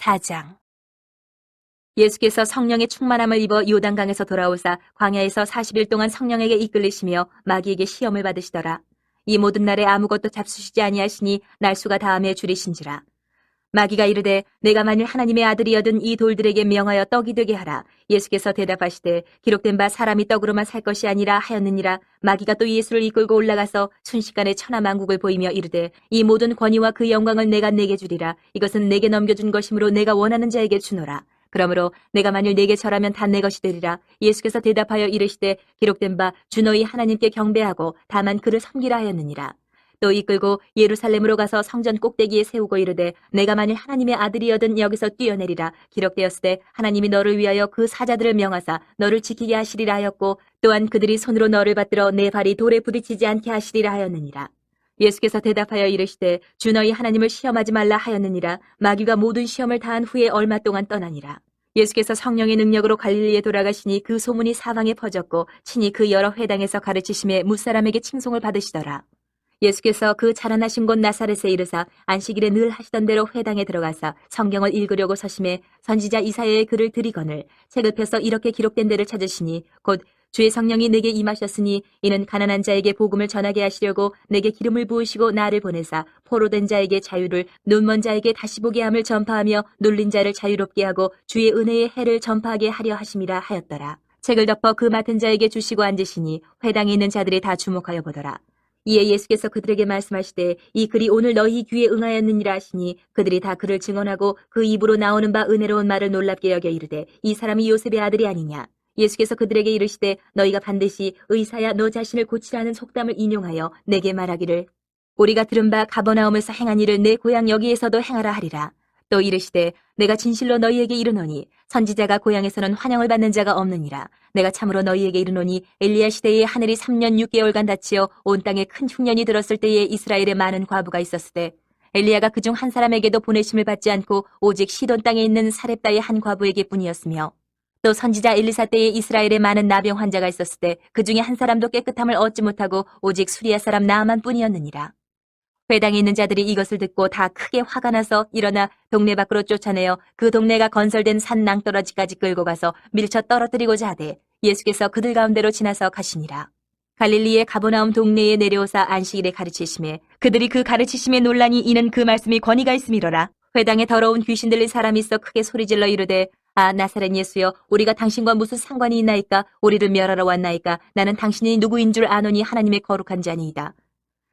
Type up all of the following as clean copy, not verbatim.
4장. 예수께서 성령의 충만함을 입어 요단강에서 돌아오사 광야에서 40일 동안 성령에게 이끌리시며 마귀에게 시험을 받으시더라. 이 모든 날에 아무것도 잡수시지 아니하시니 날수가 다함에 줄이신지라. 마귀가 이르되 내가 만일 하나님의 아들이여든 이 돌들에게 명하여 떡이 되게 하라. 예수께서 대답하시되 기록된 바 사람이 떡으로만 살 것이 아니라 하였느니라. 마귀가 또 예수를 이끌고 올라가서 순식간에 천하만국을 보이며 이르되 이 모든 권위와 그 영광을 내가 내게 주리라. 이것은 내게 넘겨준 것이므로 내가 원하는 자에게 주노라. 그러므로 내가 만일 내게 절하면 다 내 것이 되리라. 예수께서 대답하여 이르시되 기록된 바 주 너희 하나님께 경배하고 다만 그를 섬기라 하였느니라. 또 이끌고 예루살렘으로 가서 성전 꼭대기에 세우고 이르되 내가 만일 하나님의 아들이여든 여기서 뛰어내리라. 기록되었으되 하나님이 너를 위하여 그 사자들을 명하사 너를 지키게 하시리라 하였고 또한 그들이 손으로 너를 받들어 내 발이 돌에 부딪히지 않게 하시리라 하였느니라. 예수께서 대답하여 이르시되 주 너희 하나님을 시험하지 말라 하였느니라. 마귀가 모든 시험을 다한 후에 얼마 동안 떠나니라. 예수께서 성령의 능력으로 갈릴리에 돌아가시니 그 소문이 사방에 퍼졌고 친히 그 여러 회당에서 가르치심에 무사람에게 칭송을 받으시더라. 예수께서 그 자라나신 곳 나사렛에 이르사 안식일에 늘 하시던 대로 회당에 들어가사 성경을 읽으려고 서심해 선지자 이사야의 글을 들이거늘 책을 펴서 이렇게 기록된 데를 찾으시니 곧 주의 성령이 내게 임하셨으니 이는 가난한 자에게 복음을 전하게 하시려고 내게 기름을 부으시고 나를 보내사 포로된 자에게 자유를 눈먼 자에게 다시 보게 함을 전파하며 눌린 자를 자유롭게 하고 주의 은혜의 해를 전파하게 하려 하심이라 하였더라. 책을 덮어 그 맡은 자에게 주시고 앉으시니 회당에 있는 자들이 다 주목하여 보더라. 이에 예수께서 그들에게 말씀하시되 이 글이 오늘 너희 귀에 응하였느니라 하시니 그들이 다 그를 증언하고 그 입으로 나오는 바 은혜로운 말을 놀랍게 여겨 이르되 이 사람이 요셉의 아들이 아니냐. 예수께서 그들에게 이르시되 너희가 반드시 의사야 너 자신을 고치라는 속담을 인용하여 내게 말하기를 우리가 들은 바 가버나움에서 행한 일을 내 고향 여기에서도 행하라 하리라. 또 이르시되 내가 진실로 너희에게 이르노니 선지자가 고향에서는 환영을 받는 자가 없느니라. 내가 참으로 너희에게 이르노니 엘리야 시대에 하늘이 3년 6개월간 닫히어 온 땅에 큰 흉년이 들었을 때에 이스라엘에 많은 과부가 있었을 때 엘리야가 그중 한 사람에게도 보내심을 받지 않고 오직 시돈 땅에 있는 사렙다의 한 과부에게 뿐이었으며 또 선지자 엘리사 때에 이스라엘에 많은 나병 환자가 있었을 때 그중에 한 사람도 깨끗함을 얻지 못하고 오직 수리아 사람 나아만 뿐이었느니라. 회당에 있는 자들이 이것을 듣고 다 크게 화가 나서 일어나 동네 밖으로 쫓아내어 그 동네가 건설된 산 낭떠러지까지 끌고 가서 밀쳐 떨어뜨리고자 하되 예수께서 그들 가운데로 지나서 가시니라. 갈릴리의 가버나움 동네에 내려오사 안식일에 가르치심에 그들이 그 가르치심에 놀라니 이는 그 말씀이 권위가 있음이로라. 회당에 더러운 귀신 들린 사람이 있어 크게 소리질러 이르되 아 나사렛 예수여 우리가 당신과 무슨 상관이 있나이까. 우리를 멸하러 왔나이까. 나는 당신이 누구인 줄 아노니 하나님의 거룩한 자니이다.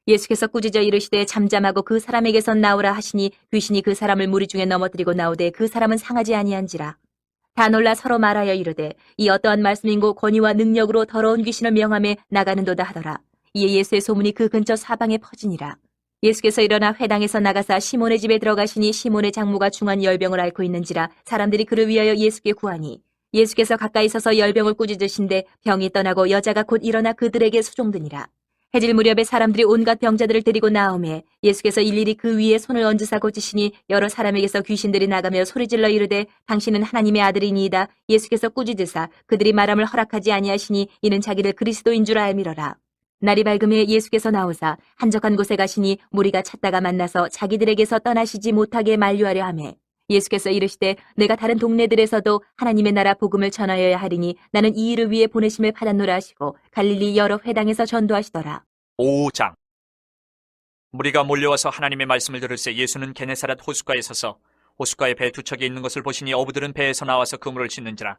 예수께서 꾸짖어 이르시되 잠잠하고 그 사람에게서 나오라 하시니 귀신이 그 사람을 무리 중에 넘어뜨리고 나오되 그 사람은 상하지 아니한지라. 다 놀라 서로 말하여 이르되 이 어떠한 말씀인고 권위와 능력으로 더러운 귀신을 명하며 나가는도다 하더라. 이에 예수의 소문이 그 근처 사방에 퍼지니라. 예수께서 일어나 회당에서 나가사 시몬의 집에 들어가시니 시몬의 장모가 중한 열병을 앓고 있는지라 사람들이 그를 위하여 예수께 구하니 예수께서 가까이 서서 열병을 꾸짖으신데 병이 떠나고 여자가 곧 일어나 그들에게 수종드니라. 해질 무렵에 사람들이 온갖 병자들을 데리고 나오매 예수께서 일일이 그 위에 손을 얹으사 고치시니 여러 사람에게서 귀신들이 나가며 소리질러 이르되 당신은 하나님의 아들이니이다. 예수께서 꾸짖으사 그들이 말함을 허락하지 아니하시니 이는 자기를 그리스도인 줄 알미러라. 날이 밝음에 예수께서 나오사 한적한 곳에 가시니 무리가 찾다가 만나서 자기들에게서 떠나시지 못하게 만류하려 하매 예수께서 이르시되 내가 다른 동네들에서도 하나님의 나라 복음을 전하여야 하리니 나는 이 일을 위해 보내심을 받았노라 하시고 갈릴리 여러 회당에서 전도하시더라. 5장. 무리가 몰려와서 하나님의 말씀을 들을새 예수는 게네사렛 호숫가에 서서 호숫가에 배 두 척이 있는 것을 보시니 어부들은 배에서 나와서 그물을 씻는지라.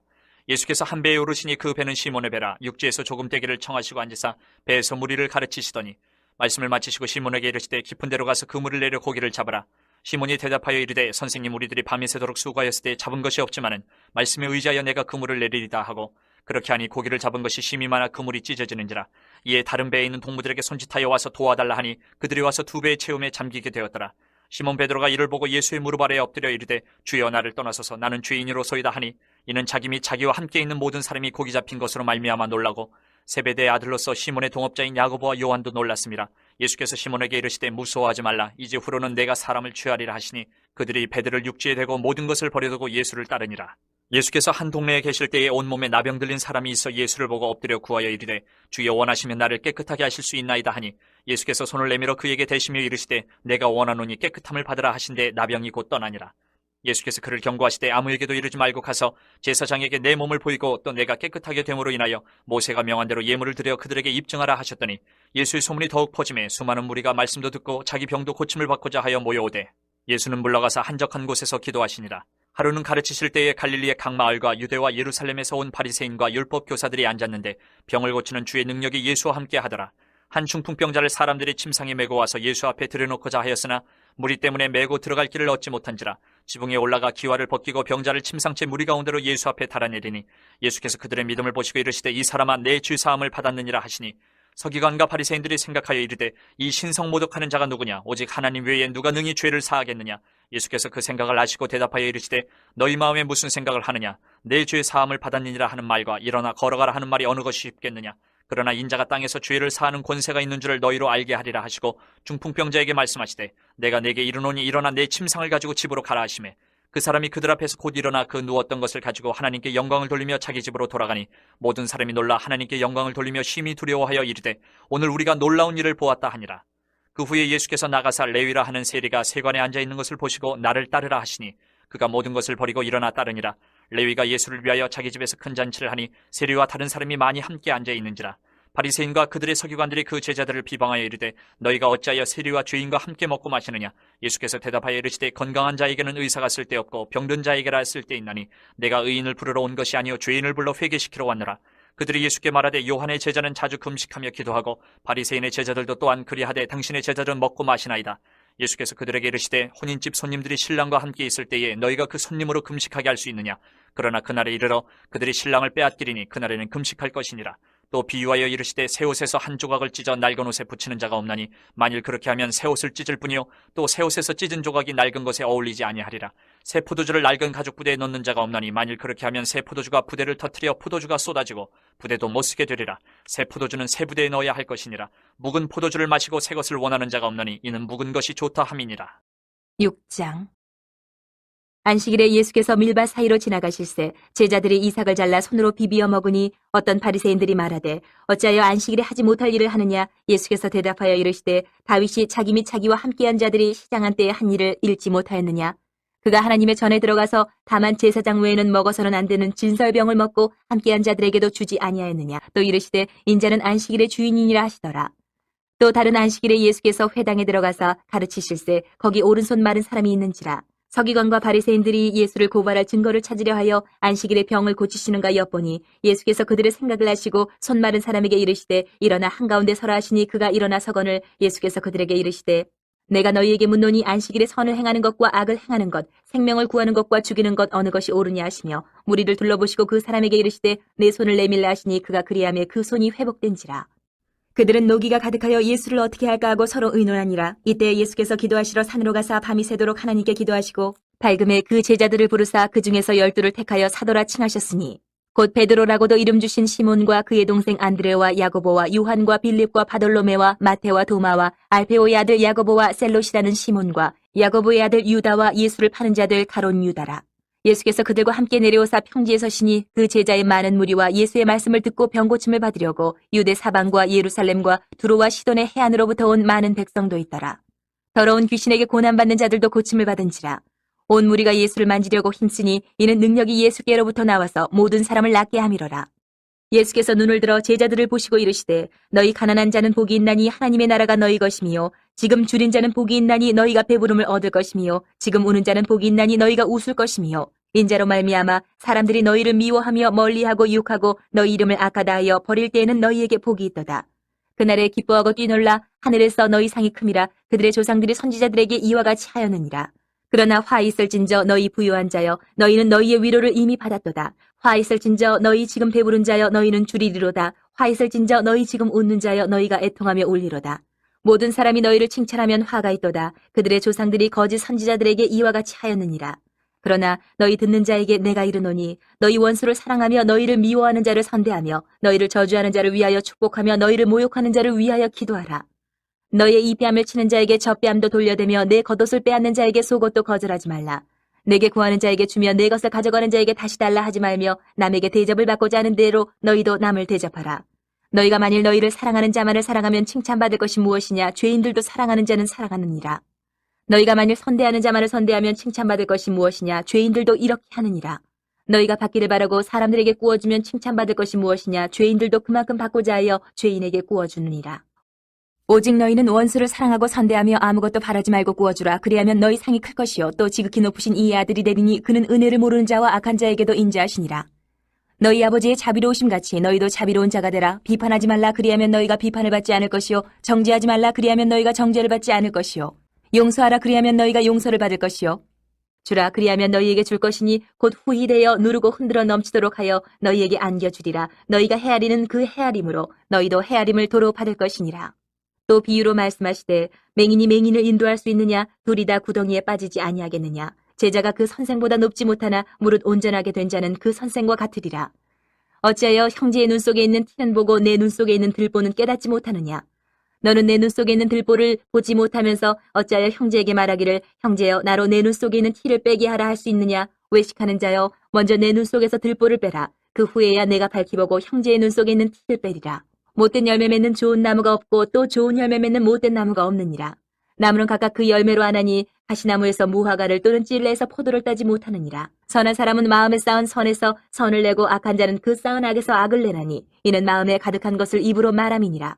예수께서 한 배에 오르시니 그 배는 시몬의 배라. 육지에서 조금 되기를 청하시고 앉으사 배에서 무리를 가르치시더니 말씀을 마치시고 시몬에게 이르시되 깊은 데로 가서 그물을 내려 고기를 잡으라. 시몬이 대답하여 이르되 선생님 우리들이 밤이 새도록 수고하였을 때 잡은 것이 없지만은 말씀에 의지하여 내가 그물을 내리리다 하고 그렇게 하니 고기를 잡은 것이 심히 많아 그물이 찢어지는지라. 이에 다른 배에 있는 동무들에게 손짓하여 와서 도와달라 하니 그들이 와서 두 배의 채움에 잠기게 되었더라. 시몬 베드로가 이를 보고 예수의 무릎 아래에 엎드려 이르되 주여 나를 떠나소서 나는 죄인으로소이다 하니 이는 자기 및 자기와 함께 있는 모든 사람이 고기 잡힌 것으로 말미암아 놀라고 세베대의 아들로서 시몬의 동업자인 야고보와 요한도 놀랐습니다. 예수께서 시몬에게 이르시되 무서워하지 말라. 이제 후로는 내가 사람을 취하리라 하시니 그들이 배들을 육지에 대고 모든 것을 버려두고 예수를 따르니라. 예수께서 한 동네에 계실 때에 온몸에 나병 들린 사람이 있어 예수를 보고 엎드려 구하여 이르되 주여 원하시면 나를 깨끗하게 하실 수 있나이다 하니 예수께서 손을 내밀어 그에게 대시며 이르시되 내가 원하노니 깨끗함을 받으라 하신데 나병이 곧 떠나니라. 예수께서 그를 경고하시되 아무에게도 이르지 말고 가서 제사장에게 내 몸을 보이고 또 내가 깨끗하게 됨으로 인하여 모세가 명한 대로 예물을 드려 그들에게 입증하라 하셨더니 예수의 소문이 더욱 퍼지매 수많은 무리가 말씀도 듣고 자기 병도 고침을 받고자 하여 모여오되 예수는 물러가서 한적한 곳에서 기도하시니라. 하루는 가르치실 때에 갈릴리의 각 마을과 유대와 예루살렘에서 온 바리새인과 율법 교사들이 앉았는데 병을 고치는 주의 능력이 예수와 함께 하더라. 한 중풍병자를 사람들이 침상에 메고 와서 예수 앞에 들여놓고자 하였으나 무리 때문에 메고 들어갈 길을 얻지 못한지라 지붕에 올라가 기와를 벗기고 병자를 침상째 무리 가운데로 예수 앞에 달아내리니 예수께서 그들의 믿음을 보시고 이르시되 이 사람아 내 죄 사함을 받았느니라 하시니 서기관과 바리새인들이 생각하여 이르되 이 신성 모독하는 자가 누구냐 오직 하나님 외에 누가 능히 죄를 사하겠느냐. 예수께서 그 생각을 아시고 대답하여 이르시되 너희 마음에 무슨 생각을 하느냐 내 죄 사함을 받았느니라 하는 말과 일어나 걸어가라 하는 말이 어느 것이 쉽겠느냐. 그러나 인자가 땅에서 죄를 사하는 권세가 있는 줄을 너희로 알게 하리라 하시고 중풍병자에게 말씀하시되 내가 내게 이르노니 일어나 내 침상을 가지고 집으로 가라 하시매 그 사람이 그들 앞에서 곧 일어나 그 누웠던 것을 가지고 하나님께 영광을 돌리며 자기 집으로 돌아가니 모든 사람이 놀라 하나님께 영광을 돌리며 심히 두려워하여 이르되 오늘 우리가 놀라운 일을 보았다 하니라. 그 후에 예수께서 나가사 레위라 하는 세리가 세관에 앉아 있는 것을 보시고 나를 따르라 하시니 그가 모든 것을 버리고 일어나 따르니라. 레위가 예수를 위하여 자기 집에서 큰 잔치를 하니 세리와 다른 사람이 많이 함께 앉아 있는지라. 바리새인과 그들의 서기관들이 그 제자들을 비방하여 이르되 너희가 어찌하여 세리와 죄인과 함께 먹고 마시느냐. 예수께서 대답하여 이르시되 건강한 자에게는 의사가 쓸데없고 병든 자에게라 쓸데있나니 내가 의인을 부르러 온 것이 아니요 죄인을 불러 회개시키러 왔노라. 그들이 예수께 말하되 요한의 제자는 자주 금식하며 기도하고 바리새인의 제자들도 또한 그리하되 당신의 제자들은 먹고 마시나이다. 예수께서 그들에게 이르시되 혼인집 손님들이 신랑과 함께 있을 때에 너희가 그 손님으로 금식하게 할 수 있느냐. 그러나 그날에 이르러 그들이 신랑을 빼앗기리니 그날에는 금식할 것이니라. 또 비유하여 이르시되 새 옷에서 한 조각을 찢어 낡은 옷에 붙이는 자가 없나니 만일 그렇게 하면 새 옷을 찢을 뿐이요 또 새 옷에서 찢은 조각이 낡은 것에 어울리지 아니하리라. 새 포도주를 낡은 가죽 부대에 넣는 자가 없나니 만일 그렇게 하면 새 포도주가 부대를 터뜨려 포도주가 쏟아지고 부대도 못 쓰게 되리라. 새 포도주는 새 부대에 넣어야 할 것이니라. 묵은 포도주를 마시고 새 것을 원하는 자가 없나니 이는 묵은 것이 좋다 함이니라. 6장. 안식일에 예수께서 밀밭 사이로 지나가실새 제자들이 이삭을 잘라 손으로 비비어 먹으니 어떤 바리새인들이 말하되 어찌하여 안식일에 하지 못할 일을 하느냐. 예수께서 대답하여 이르시되 다윗이 자기 및 자기와 함께한 자들이 시장한 때에 한 일을 잃지 못하였느냐. 그가 하나님의 전에 들어가서 다만 제사장 외에는 먹어서는 안 되는 진설병을 먹고 함께한 자들에게도 주지 아니하였느냐. 또 이르시되 인자는 안식일의 주인이니라 하시더라. 또 다른 안식일에 예수께서 회당에 들어가서 가르치실새 거기 오른손 마른 사람이 있는지라. 서기관과 바리새인들이 예수를 고발할 증거를 찾으려 하여 안식일에 병을 고치시는가 엿보니 예수께서 그들의 생각을 아시고 손 마른 사람에게 이르시되 일어나 한가운데 서라 하시니 그가 일어나 서거늘 예수께서 그들에게 이르시되 내가 너희에게 묻노니 안식일에 선을 행하는 것과 악을 행하는 것, 생명을 구하는 것과 죽이는 것 어느 것이 옳으냐 하시며 무리를 둘러보시고 그 사람에게 이르시되 내 손을 내밀라 하시니 그가 그리하며 그 손이 회복된지라. 그들은 노기가 가득하여 예수를 어떻게 할까 하고 서로 의논하니라. 이때 예수께서 기도하시러 산으로 가사 밤이 새도록 하나님께 기도하시고 밝음에 그 제자들을 부르사 그 중에서 12를 택하여 사도라 칭하셨으니 곧 베드로라고도 이름 주신 시몬과 그의 동생 안드레와 야고보와 요한과 빌립과 바돌로메와 마테와 도마와 알페오의 아들 야고보와 셀롯이라는 시몬과 야고보의 아들 유다와 예수를 파는 자들 가론 유다라. 예수께서 그들과 함께 내려오사 평지에 서시니 그 제자의 많은 무리와 예수의 말씀을 듣고 병고침을 받으려고 유대 사방과 예루살렘과 두로와 시돈의 해안으로부터 온 많은 백성도 있더라. 더러운 귀신에게 고난받는 자들도 고침을 받은지라. 온 무리가 예수를 만지려고 힘쓰니 이는 능력이 예수께로부터 나와서 모든 사람을 낫게 함이로라. 예수께서 눈을 들어 제자들을 보시고 이르시되 너희 가난한 자는 복이 있나니 하나님의 나라가 너희 것이미요 지금 줄인 자는 복이 있나니 너희가 배부름을 얻을 것이미요 지금 우는 자는 복이 있나니 너희가 웃을 것이미요 인자로 말미암아 사람들이 너희를 미워하며 멀리하고 유혹하고 너희 이름을 악하다 하여 버릴 때에는 너희에게 복이 있도다. 그날에 기뻐하고 뛰놀라 하늘에서 너희 상이 큼이라. 그들의 조상들이 선지자들에게 이와 같이 하였느니라. 그러나 화 있을진저 너희 부유한 자여 너희는 너희의 위로를 이미 받았도다. 화 있을진저 너희 지금 배부른 자여 너희는 줄이리로다. 화 있을진저 너희 지금 웃는 자여 너희가 애통하며 울리로다. 모든 사람이 너희를 칭찬하면 화가 있도다. 그들의 조상들이 거짓 선지자들에게 이와 같이 하였느니라. 그러나 너희 듣는 자에게 내가 이르노니 너희 원수를 사랑하며 너희를 미워하는 자를 선대하며 너희를 저주하는 자를 위하여 축복하며 너희를 모욕하는 자를 위하여 기도하라. 너희의 이 뺨을 치는 자에게 저 뺨도 돌려대며 내 겉옷을 빼앗는 자에게 속옷도 거절하지 말라. 내게 구하는 자에게 주며 내 것을 가져가는 자에게 다시 달라 하지 말며 남에게 대접을 받고자 하는 대로 너희도 남을 대접하라. 너희가 만일 너희를 사랑하는 자만을 사랑하면 칭찬받을 것이 무엇이냐. 죄인들도 사랑하는 자는 사랑하느니라. 너희가 만일 선대하는 자만을 선대하면 칭찬받을 것이 무엇이냐? 죄인들도 이렇게 하느니라. 너희가 받기를 바라고 사람들에게 구워주면 칭찬받을 것이 무엇이냐? 죄인들도 그만큼 받고자 하여 죄인에게 구워주느니라. 오직 너희는 원수를 사랑하고 선대하며 아무것도 바라지 말고 구워주라. 그리하면 너희 상이 클 것이요 또 지극히 높으신 이의 아들이 되리니 그는 은혜를 모르는 자와 악한 자에게도 인자하시니라. 너희 아버지의 자비로우심 같이 너희도 자비로운 자가 되라. 비판하지 말라. 그리하면 너희가 비판을 받지 않을 것이요 정죄하지 말라. 그리하면 너희가 정죄를 받지 않을 것이요 용서하라. 그리하면 너희가 용서를 받을 것이요 주라. 그리하면 너희에게 줄 것이니 곧 후히 되어 누르고 흔들어 넘치도록 하여 너희에게 안겨주리라. 너희가 헤아리는 그 헤아림으로 너희도 헤아림을 도로 받을 것이니라. 또 비유로 말씀하시되 맹인이 맹인을 인도할 수 있느냐? 둘이 다 구덩이에 빠지지 아니하겠느냐? 제자가 그 선생보다 높지 못하나 무릇 온전하게 된 자는 그 선생과 같으리라. 어찌하여 형제의 눈 속에 있는 티는 보고 내 눈 속에 있는 들보는 깨닫지 못하느냐? 너는 내 눈 속에 있는 들보를 보지 못하면서 어찌하여 형제에게 말하기를 형제여 나로 내 눈 속에 있는 티를 빼게 하라 할 수 있느냐? 외식하는 자여 먼저 내 눈 속에서 들보를 빼라. 그 후에야 내가 밝히보고 형제의 눈 속에 있는 티를 빼리라. 못된 열매 맺는 좋은 나무가 없고 또 좋은 열매 맺는 못된 나무가 없느니라. 나무는 각각 그 열매로 아나니 가시나무에서 무화과를 또는 찔레에서 포도를 따지 못하느니라. 선한 사람은 마음에 쌓은 선에서 선을 내고 악한 자는 그 쌓은 악에서 악을 내나니 이는 마음에 가득한 것을 입으로 말함이니라.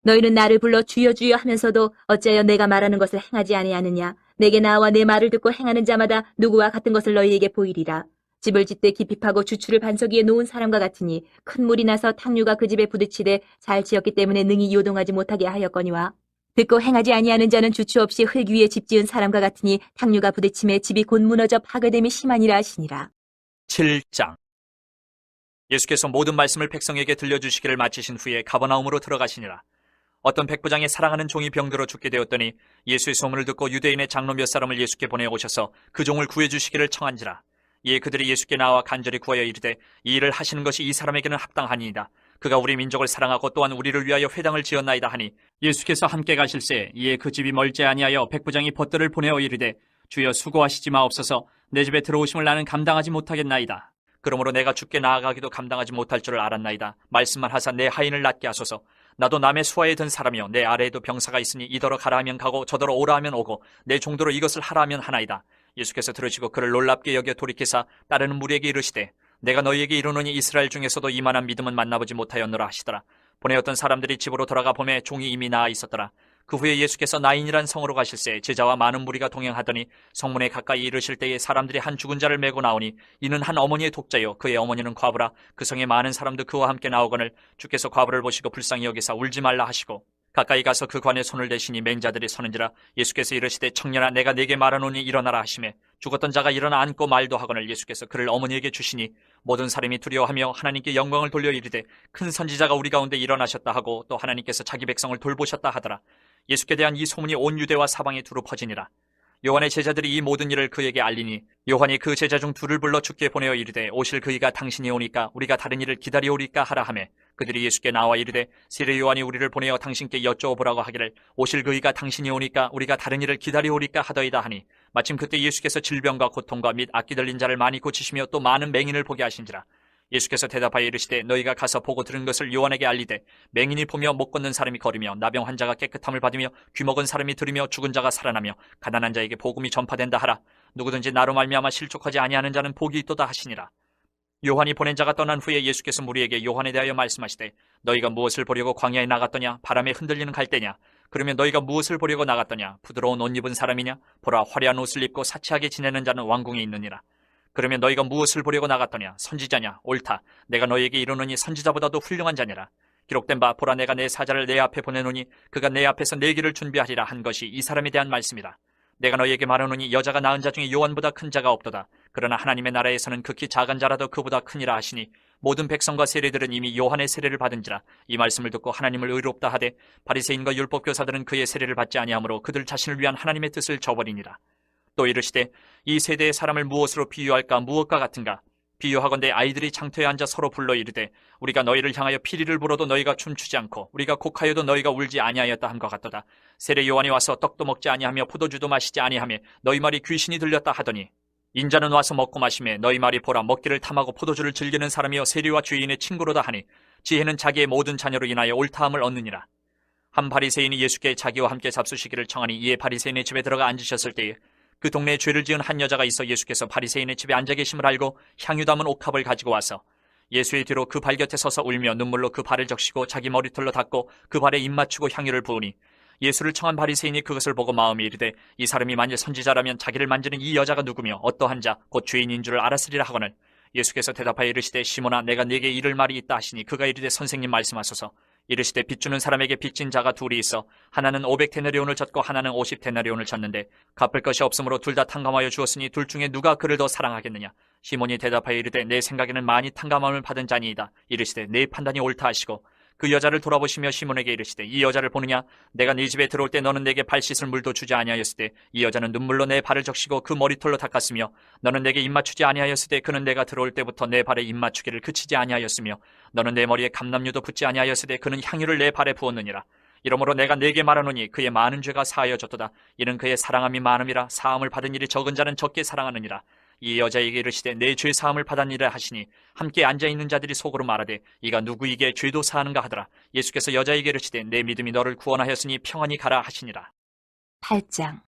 너희는 나를 불러 주여 주여 하면서도 어찌하여 내가 말하는 것을 행하지 아니하느냐? 내게 나와 내 말을 듣고 행하는 자마다 누구와 같은 것을 너희에게 보이리라. 집을 짓되 깊이 파고 주추를 반석 위에 놓은 사람과 같으니 큰 물이 나서 탕류가 그 집에 부딪히되 잘 지었기 때문에 능히 요동하지 못하게 하였거니와 듣고 행하지 아니하는 자는 주추 없이 흙 위에 집 지은 사람과 같으니 탕류가 부딪힘에 집이 곧 무너져 파괴됨이 심하니라 하시니라. 7장. 예수께서 모든 말씀을 백성에게 들려주시기를 마치신 후에 가버나움으로 들어가시니라. 어떤 백부장이 사랑하는 종이 병들어 죽게 되었더니 예수의 소문을 듣고 유대인의 장로 몇 사람을 예수께 보내오셔서 그 종을 구해주시기를 청한지라. 이에 그들이 예수께 나와 간절히 구하여 이르되 이 일을 하시는 것이 이 사람에게는 합당하니이다. 그가 우리 민족을 사랑하고 또한 우리를 위하여 회당을 지었나이다 하니 예수께서 함께 가실새 이에 그 집이 멀지 아니하여 백부장이 벗들을 보내어 이르되 주여 수고하시지 마옵소서. 내 집에 들어오심을 나는 감당하지 못하겠나이다. 그러므로 내가 주께 나아가기도 감당하지 못할 줄을 알았나이다. 말씀만 하사 내 하인을 낫게 하소서. 나도 남의 수하에 든 사람이요 내 아래에도 병사가 있으니 이더러 가라 하면 가고 저더러 오라 하면 오고 내 종도로 이것을 하라 하면 하나이다. 예수께서 들으시고 그를 놀랍게 여겨 돌이키사 따르는 무리에게 이르시되 내가 너희에게 이르노니 이스라엘 중에서도 이만한 믿음은 만나보지 못하였노라 하시더라. 보내었던 사람들이 집으로 돌아가 보매 종이 이미 나아 있었더라. 그 후에 예수께서 나인이란 성으로 가실새 제자와 많은 무리가 동행하더니 성문에 가까이 이르실 때에 사람들이 한 죽은 자를 메고 나오니 이는 한 어머니의 독자요 그의 어머니는 과부라. 그 성에 많은 사람도 그와 함께 나오거늘 주께서 과부를 보시고 불쌍히 여기사 울지 말라 하시고 가까이 가서 그 관에 손을 대시니 맹자들이 서는지라. 예수께서 이르시되 청년아 내가 네게 말하노니 일어나라 하시매 죽었던 자가 일어나 앉고 말도 하거늘 예수께서 그를 어머니에게 주시니 모든 사람이 두려워하며 하나님께 영광을 돌려 이르되 큰 선지자가 우리 가운데 일어나셨다 하고 또 하나님께서 자기 백성을 돌보셨다 하더라. 예수께 대한 이 소문이 온 유대와 사방에 두루 퍼지니라. 요한의 제자들이 이 모든 일을 그에게 알리니 요한이 그 제자 중 둘을 불러 주께 보내어 이르되 오실 그이가 당신이 오니까 우리가 다른 일을 기다리오리까 하라 하매 그들이 예수께 나와 이르되 세례 요한이 우리를 보내어 당신께 여쭤보라고 하기를 오실 그이가 당신이 오니까 우리가 다른 일을 기다리오리까 하더이다 하니 마침 그때 예수께서 질병과 고통과 및 악기 들린 자를 많이 고치시며 또 많은 맹인을 보게 하신지라. 예수께서 대답하여 이르시되 너희가 가서 보고 들은 것을 요한에게 알리되 맹인이 보며 못 걷는 사람이 걸으며 나병 환자가 깨끗함을 받으며 귀먹은 사람이 들으며 죽은 자가 살아나며 가난한 자에게 복음이 전파된다 하라. 누구든지 나로 말미암아 실족하지 아니하는 자는 복이 있도다 하시니라. 요한이 보낸 자가 떠난 후에 예수께서 무리에게 요한에 대하여 말씀하시되 너희가 무엇을 보려고 광야에 나갔더냐? 바람에 흔들리는 갈대냐? 그러면 너희가 무엇을 보려고 나갔더냐? 부드러운 옷 입은 사람이냐? 보라 화려한 옷을 입고 사치하게 지내는 자는 왕궁에 있느니라. 그러면 너희가 무엇을 보려고 나갔더냐? 선지자냐? 옳다. 내가 너희에게 이르노니 선지자보다도 훌륭한 자니라. 기록된 바 보라 내가 내 사자를 내 앞에 보내노니 그가 내 앞에서 내 길을 준비하리라 한 것이 이 사람에 대한 말씀이다. 내가 너희에게 말하노니 여자가 낳은 자 중에 요한보다 큰 자가 없도다. 그러나 하나님의 나라에서는 극히 작은 자라도 그보다 크니라 하시니 모든 백성과 세례들은 이미 요한의 세례를 받은지라. 이 말씀을 듣고 하나님을 의롭다 하되 바리새인과 율법교사들은 그의 세례를 받지 아니하므로 그들 자신을 위한 하나님의 뜻을 저버리니라. 또 이르시되 이 세대의 사람을 무엇으로 비유할까? 무엇과 같은가? 비유하건대 아이들이 장터에 앉아 서로 불러 이르되 우리가 너희를 향하여 피리를 불어도 너희가 춤추지 않고 우리가 곡하여도 너희가 울지 아니하였다 함과 같도다. 세례 요한이 와서 떡도 먹지 아니하며 포도주도 마시지 아니하며 너희 말이 귀신이 들렸다 하더니 인자는 와서 먹고 마시매 너희 말이 보라 먹기를 탐하고 포도주를 즐기는 사람이여 세리와 죄인의 친구로다 하니 지혜는 자기의 모든 자녀로 인하여 옳다함을 얻느니라. 한 바리새인이 예수께 자기와 함께 잡수시기를 청하니 이에 바리새인의 집에 들어가 앉으셨을 때에 그 동네에 죄를 지은 한 여자가 있어 예수께서 바리새인의 집에 앉아 계심을 알고 향유 담은 옥합을 가지고 와서 예수의 뒤로 그 발 곁에 서서 울며 눈물로 그 발을 적시고 자기 머리털로 닦고 그 발에 입 맞추고 향유를 부으니 예수를 청한 바리새인이 그것을 보고 마음에 이르되 이 사람이 만일 선지자라면 자기를 만지는 이 여자가 누구며 어떠한 자 곧 죄인인 줄을 알았으리라 하거늘 예수께서 대답하여 이르시되 시몬아 내가 네게 이를 말이 있다 하시니 그가 이르되 선생님 말씀하소서. 이르시되 빚 주는 사람에게 빚진 자가 둘이 있어 하나는 500데나리온을 졌고 하나는 50데나리온을 졌는데 갚을 것이 없으므로 둘 다 탕감하여 주었으니 둘 중에 누가 그를 더 사랑하겠느냐. 시몬이 대답하여 이르되 내 생각에는 많이 탕감함을 받은 자니이다. 이르시되 내 판단이 옳다 하시고 그 여자를 돌아보시며 시몬에게 이르시되 이 여자를 보느냐. 내가 네 집에 들어올 때 너는 내게 발 씻을 물도 주지 아니하였을 때 이 여자는 눈물로 내 발을 적시고 그 머리털로 닦았으며 너는 내게 입 맞추지 아니하였을 때 그는 내가 들어올 때부터 내 발에 입 맞추기를 그치지 아니하였으며 너는 내 머리에 감람류도 붓지 아니하였을 때 그는 향유를 내 발에 부었느니라. 이러므로 내가 네게 말하노니 그의 많은 죄가 사하여졌도다. 이는 그의 사랑함이 많음이라. 사함을 받은 일이 적은 자는 적게 사랑하느니라. 이 여자에게 이르시되 내 죄 사함을 받았니라 하시니 함께 앉아있는 자들이 속으로 말하되 이가 누구에게 죄도 사하는가 하더라. 예수께서 여자에게 이르시되 내 믿음이 너를 구원하였으니 평안히 가라 하시니라. 8장.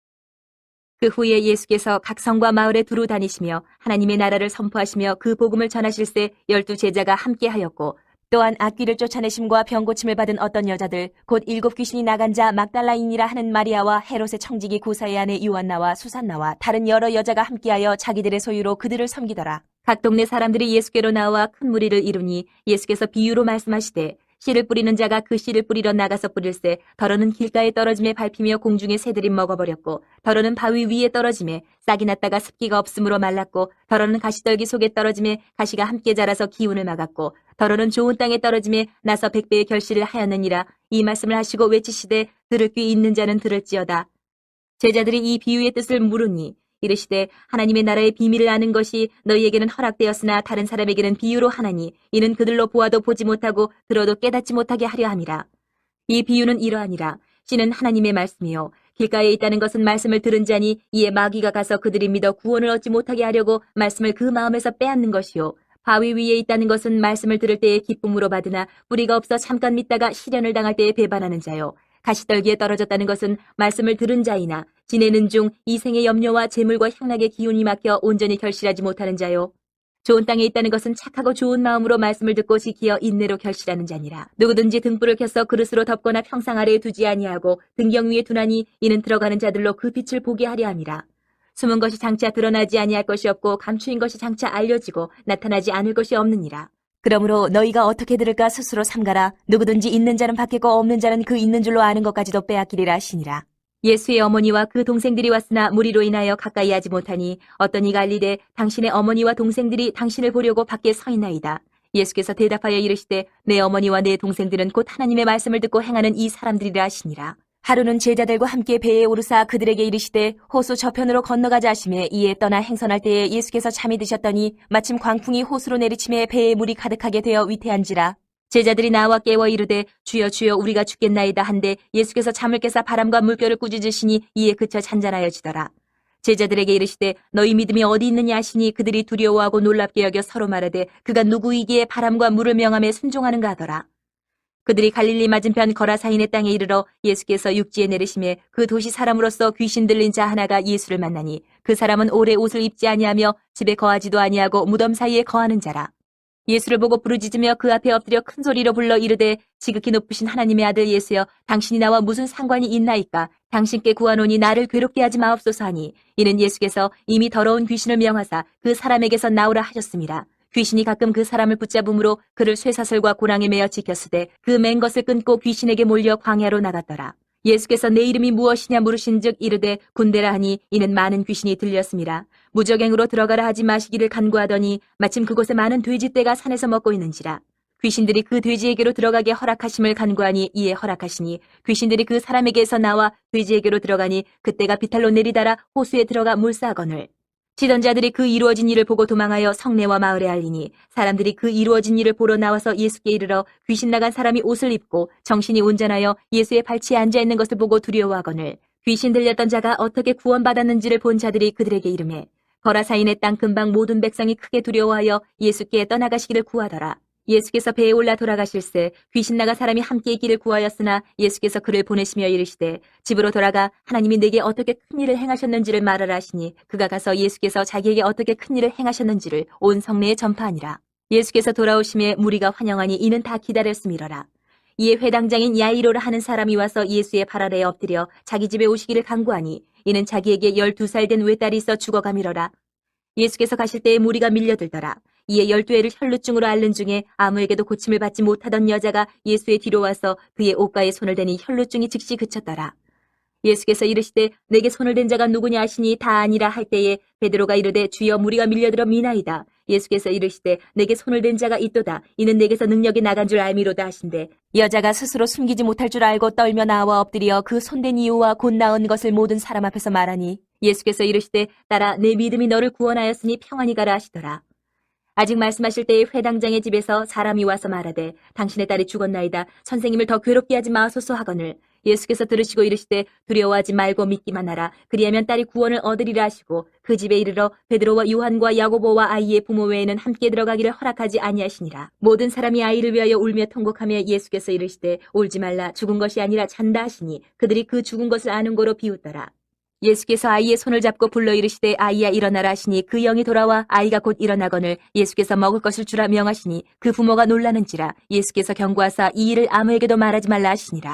그 후에 예수께서 각 성과 마을에 두루 다니시며 하나님의 나라를 선포하시며 그 복음을 전하실세 12 제자가 함께하였고 또한 악귀를 쫓아내심과 병고침을 받은 어떤 여자들 곧 7 귀신이 나간 자 막달라인이라 하는 마리아와 헤롯의 청지기 구사의 아내 요한나와 수산나와 다른 여러 여자가 함께하여 자기들의 소유로 그들을 섬기더라. 각 동네 사람들이 예수께로 나와 큰 무리를 이루니 예수께서 비유로 말씀하시되 씨를 뿌리는 자가 그 씨를 뿌리러 나가서 뿌릴새 더러는 길가에 떨어짐에 밟히며 공중에 새들이 먹어버렸고 더러는 바위 위에 떨어짐에 싹이 났다가 습기가 없으므로 말랐고 더러는 가시떨기 속에 떨어짐에 가시가 함께 자라서 기운을 막았고 더러는 좋은 땅에 떨어짐에 나서 100배의 결실을 하였느니라. 이 말씀을 하시고 외치시되 들을 귀 있는 자는 들을지어다. 제자들이 이 비유의 뜻을 물으니 이르시되 하나님의 나라의 비밀을 아는 것이 너희에게는 허락되었으나 다른 사람에게는 비유로 하나니 이는 그들로 보아도 보지 못하고 들어도 깨닫지 못하게 하려 함이라. 이 비유는 이러하니라. 씨는 하나님의 말씀이요 길가에 있다는 것은 말씀을 들은 자니 이에 마귀가 가서 그들이 믿어 구원을 얻지 못하게 하려고 말씀을 그 마음에서 빼앗는 것이요 바위 위에 있다는 것은 말씀을 들을 때에 기쁨으로 받으나 뿌리가 없어 잠깐 믿다가 시련을 당할 때에 배반하는 자요 가시떨기에 떨어졌다는 것은 말씀을 들은 자이나 지내는 중 이생의 염려와 재물과 향락의 기운이 막혀 온전히 결실하지 못하는 자요. 좋은 땅에 있다는 것은 착하고 좋은 마음으로 말씀을 듣고 지키어 인내로 결실하는 자니라. 누구든지 등불을 켜서 그릇으로 덮거나 평상 아래에 두지 아니하고 등경 위에 두나니 이는 들어가는 자들로 그 빛을 보게 하려 함이라. 숨은 것이 장차 드러나지 아니할 것이 없고 감추인 것이 장차 알려지고 나타나지 않을 것이 없느니라. 그러므로 너희가 어떻게 들을까 스스로 삼가라. 누구든지 있는 자는 받겠고 없는 자는 그 있는 줄로 아는 것까지도 빼앗기리라 하시니라. 예수의 어머니와 그 동생들이 왔으나 무리로 인하여 가까이 하지 못하니 어떤 이가 알리되 당신의 어머니와 동생들이 당신을 보려고 밖에 서 있나이다. 예수께서 대답하여 이르시되 내 어머니와 내 동생들은 곧 하나님의 말씀을 듣고 행하는 이 사람들이라 하시니라. 하루는 제자들과 함께 배에 오르사 그들에게 이르시되 호수 저편으로 건너가자 하시매 이에 떠나 행선할 때에 예수께서 잠이 드셨더니 마침 광풍이 호수로 내리침에 배에 물이 가득하게 되어 위태한지라. 제자들이 나와 깨워 이르되 주여 주여 우리가 죽겠나이다 한데 예수께서 잠을 깨사 바람과 물결을 꾸짖으시니 이에 그쳐 잔잔하여지더라. 제자들에게 이르시되 너희 믿음이 어디 있느냐 하시니 그들이 두려워하고 놀랍게 여겨 서로 말하되 그가 누구이기에 바람과 물을 명함에 순종하는가 하더라. 그들이 갈릴리 맞은편 거라사인의 땅에 이르러 예수께서 육지에 내리심에 그 도시 사람으로서 귀신 들린 자 하나가 예수를 만나니 그 사람은 오래 옷을 입지 아니하며 집에 거하지도 아니하고 무덤 사이에 거하는 자라. 예수를 보고 부르짖으며 그 앞에 엎드려 큰 소리로 불러 이르되 지극히 높으신 하나님의 아들 예수여 당신이 나와 무슨 상관이 있나이까. 당신께 구하노니 나를 괴롭게 하지 마옵소서 하니 이는 예수께서 이미 더러운 귀신을 명하사 그 사람에게서 나오라 하셨습니다. 귀신이 가끔 그 사람을 붙잡음으로 그를 쇠사슬과 고랑에 매어 지켰으되 그 맨 것을 끊고 귀신에게 몰려 광야로 나갔더라. 예수께서 내 이름이 무엇이냐 물으신즉 이르되 군대라 하니 이는 많은 귀신이 들렸습니다. 무적행으로 들어가라 하지 마시기를 간구하더니 마침 그곳에 많은 돼지떼가 산에서 먹고 있는지라. 귀신들이 그 돼지에게로 들어가게 허락하심을 간구하니 이에 허락하시니 귀신들이 그 사람에게서 나와 돼지에게로 들어가니 그때가 비탈로 내리다라 호수에 들어가 물싸거늘. 치던 자들이 그 이루어진 일을 보고 도망하여 성내와 마을에 알리니 사람들이 그 이루어진 일을 보러 나와서 예수께 이르러 귀신 나간 사람이 옷을 입고 정신이 온전하여 예수의 발치에 앉아있는 것을 보고 두려워하거늘 귀신 들렸던 자가 어떻게 구원받았는지를 본 자들이 그들에게 이르매 거라사인의 땅 근방 모든 백성이 크게 두려워하여 예수께 떠나가시기를 구하더라. 예수께서 배에 올라 돌아가실새 귀신 나가 사람이 함께 있기를 구하였으나 예수께서 그를 보내시며 이르시되 집으로 돌아가 하나님이 내게 어떻게 큰 일을 행하셨는지를 말하라 하시니 그가 가서 예수께서 자기에게 어떻게 큰 일을 행하셨는지를 온 성내에 전파하니라. 예수께서 돌아오심에 무리가 환영하니 이는 다 기다렸음이러라. 이에 회당장인 야이로라 하는 사람이 와서 예수의 발 아래에 엎드려 자기 집에 오시기를 간구하니 이는 자기에게 12살 된 외딸이 있어 죽어가미러라. 예수께서 가실 때에 무리가 밀려들더라. 이에 12애를 혈루증으로 앓는 중에 아무에게도 고침을 받지 못하던 여자가 예수의 뒤로 와서 그의 옷가에 손을 대니 혈루증이 즉시 그쳤더라. 예수께서 이르시되 내게 손을 댄 자가 누구냐 하시니 다 아니라 할 때에 베드로가 이르되 주여 무리가 밀려들어 미나이다. 예수께서 이르시되 내게 손을 댄 자가 있도다. 이는 내게서 능력이 나간 줄 알미로다 하신대 여자가 스스로 숨기지 못할 줄 알고 떨며 나와 엎드려 그 손댄 이유와 곧 나은 것을 모든 사람 앞에서 말하니 예수께서 이르시되 딸아 내 믿음이 너를 구원하였으니 평안히 가라 하시더라. 아직 말씀하실 때에 회당장의 집에서 사람이 와서 말하되 당신의 딸이 죽었나이다. 선생님을 더 괴롭게 하지 마소서 하거늘 예수께서 들으시고 이르시되 두려워하지 말고 믿기만 하라. 그리하면 딸이 구원을 얻으리라 하시고 그 집에 이르러 베드로와 요한과 야고보와 아이의 부모 외에는 함께 들어가기를 허락하지 아니하시니라. 모든 사람이 아이를 위하여 울며 통곡하며 예수께서 이르시되 울지 말라. 죽은 것이 아니라 잔다 하시니 그들이 그 죽은 것을 아는 거로 비웃더라. 예수께서 아이의 손을 잡고 불러 이르시되 아이야 일어나라 하시니 그 영이 돌아와 아이가 곧 일어나거늘 예수께서 먹을 것을 주라 명하시니 그 부모가 놀라는지라. 예수께서 경고하사 이 일을 아무에게도 말하지 말라 하시니라.